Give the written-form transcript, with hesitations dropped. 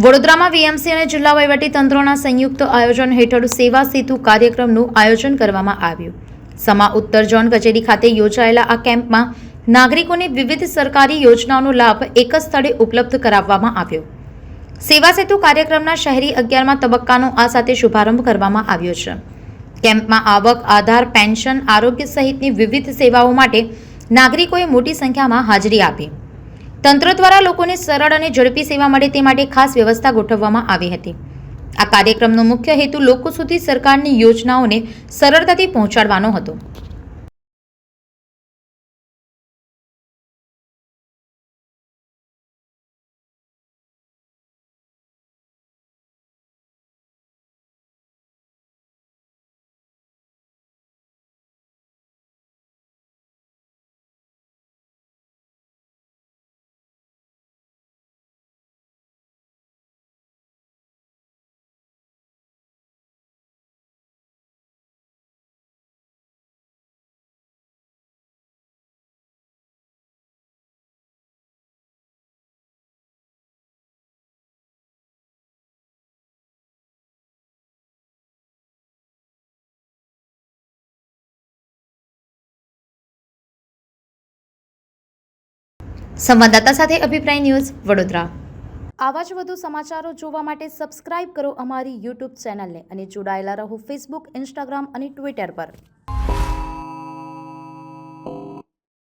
વડોદરામાં વીએમસી અને જિલ્લા વહીવટીતંત્રોના સંયુક્ત આયોજન હેઠળ સેવા સેતુ કાર્યક્રમનું આયોજન કરવામાં આવ્યું. સમા ઉત્તર ઝોન કચેરી ખાતે યોજાયેલા આ કેમ્પમાં નાગરિકોને વિવિધ સરકારી યોજનાઓનો લાભ એક જ સ્થળે ઉપલબ્ધ કરાવવામાં આવ્યો. સેવા સેતુ કાર્યક્રમના શહેરી 11મા તબક્કાનો આ સાથે શુભારંભ કરવામાં આવ્યો છે. કેમ્પમાં આવક, આધાર, પેન્શન, આરોગ્ય સહિતની વિવિધ સેવાઓ માટે નાગરિકોએ મોટી સંખ્યામાં હાજરી આપી. તંત્ર દ્વારા લોકોને સરળ અને ઝડપી સેવા મળે તે માટે ખાસ વ્યવસ્થા ગોઠવવામાં આવી હતી. આ કાર્યક્રમનો મુખ્ય હેતુ લોકો સુધી સરકારની યોજનાઓને સરળતાથી પહોંચાડવાનો હતો. સંવાદદાતા સાથે અભિપ્રાય ન્યૂઝ, વડોદરા. આવા જ વધુ સમાચારો જોવા માટે સબસ્ક્રાઇબ કરો અમારી યુટ્યુબ ચેનલને અને જોડાયેલા રહો ફેસબુક, ઇન્સ્ટાગ્રામ અને ટ્વિટર પર.